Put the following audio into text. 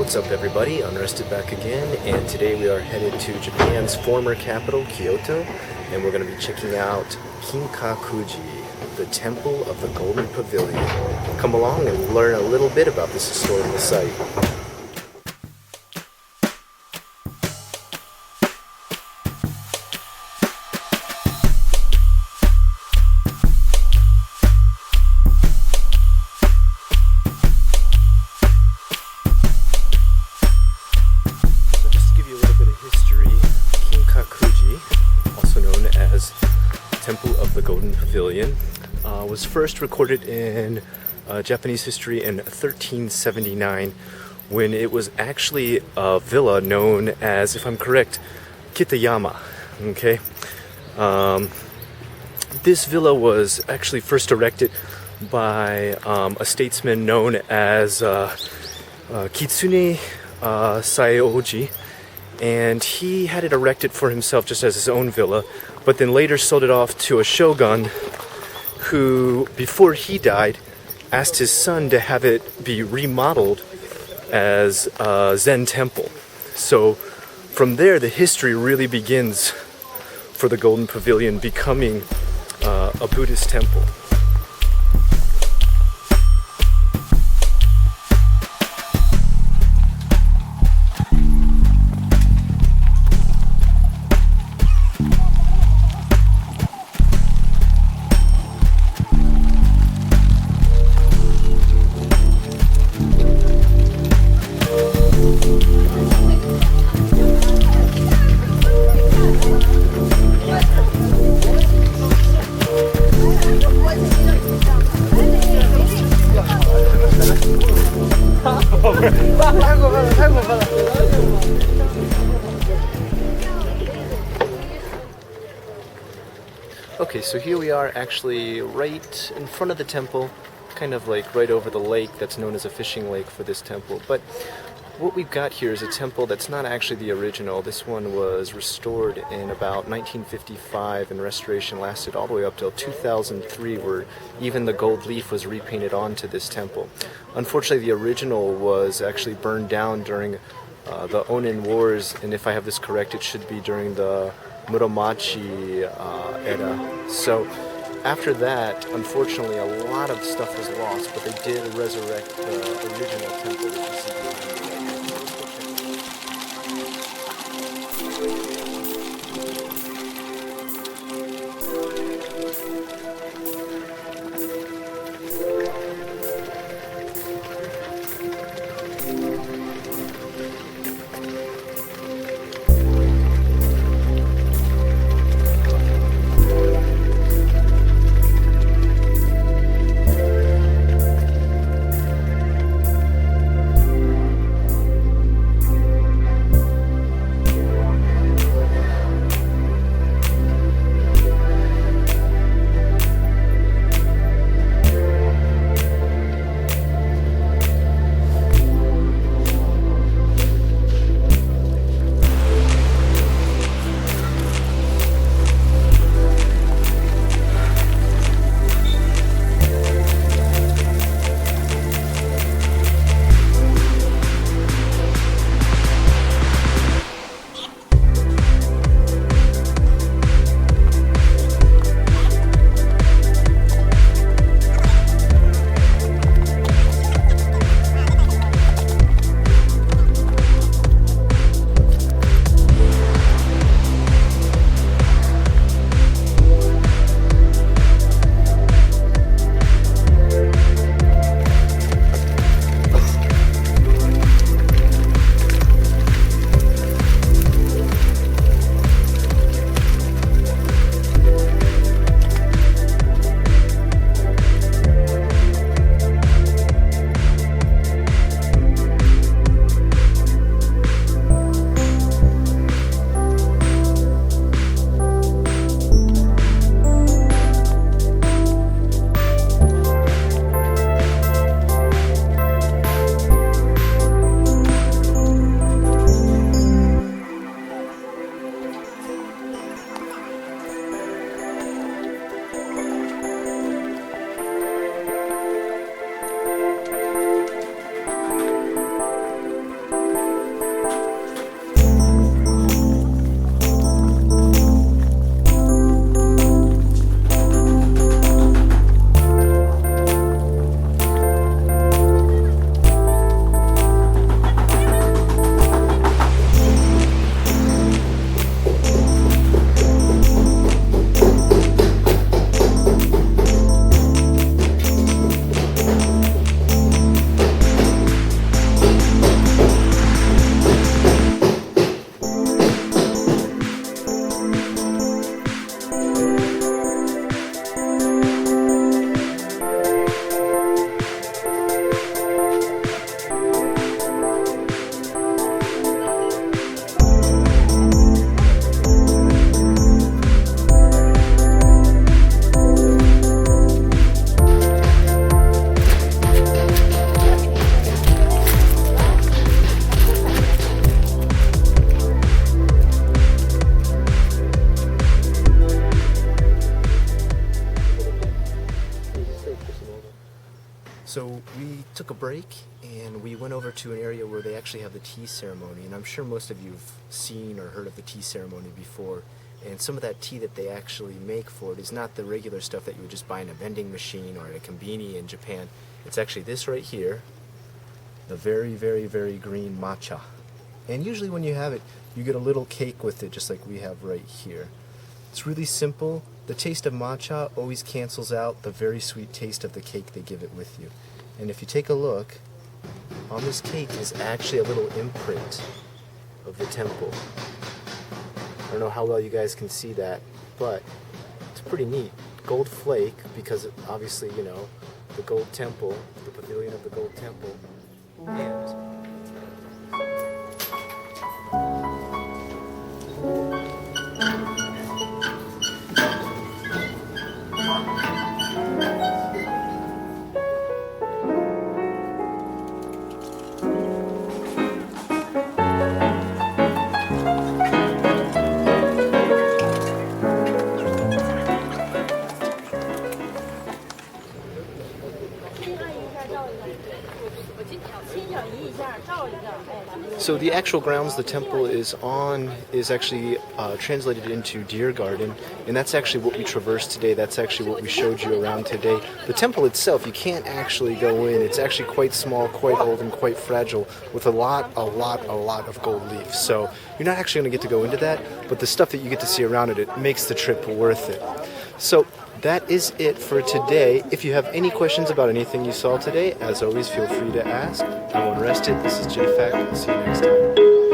What's up everybody, Unrested back again, and today we are headed to Japan's former capital, Kyoto, and we're going to be checking out Kinkakuji, the Temple of the Golden Pavilion. Come along and learn a little bit about this historical site. Kinkakuji, also known as Temple of the Golden Pavilion, was first recorded in Japanese history in 1379 when it was actually a villa known as, if I'm correct, Kitayama. Okay, this villa was actually first erected by a statesman known as Kitsune Saeoji. And he had it erected for himself just as his own villa, but then later sold it off to a shogun who, before he died, asked his son to have it be remodeled as a Zen temple. So from there, the history really begins for the Golden Pavilion becoming a Buddhist temple. Okay, so here we are actually right in front of the temple, kind of like right over the lake that's known as a fishing lake for this temple. But what we've got here is a temple that's not actually the original. This one was restored in about 1955, and restoration lasted all the way up till 2003, where even the gold leaf was repainted onto this temple. Unfortunately, the original was actually burned down during the Onin Wars, and if I have this correct, it should be during the Muromachi era. So after that, unfortunately, a lot of stuff was lost, but they did resurrect the original temple that you see behind me. took a break and we went over to an area where they actually have the tea ceremony, and I'm sure most of you have seen or heard of the tea ceremony before. And some of that tea that they actually make for it is not the regular stuff that you would just buy in a vending machine or at a konbini in Japan. It's actually this right here, the very, very, very green matcha. And usually when you have it, you get a little cake with it, just like we have right here. It's really simple. The taste of matcha always cancels out the very sweet taste of the cake they give it with you. And if you take a look, on this cake is actually a little imprint of the temple. I don't know how well you guys can see that, but it's pretty neat. Gold flake, because obviously, you know, the gold temple, the pavilion of the gold temple. And so the actual grounds the temple is on is actually translated into Deer Garden, and that's actually what we traversed today. That's actually what we showed you around today. The temple itself, you can't actually go in. It's actually quite small, quite old, and quite fragile, with a lot of gold leaf. So you're not actually going to get to go into that, but the stuff that you get to see around it, it makes the trip worth it. So that is it for today. If you have any questions about anything you saw today, as always, feel free to ask. I'm Unrested. This is JFAQ. I'll see you next time.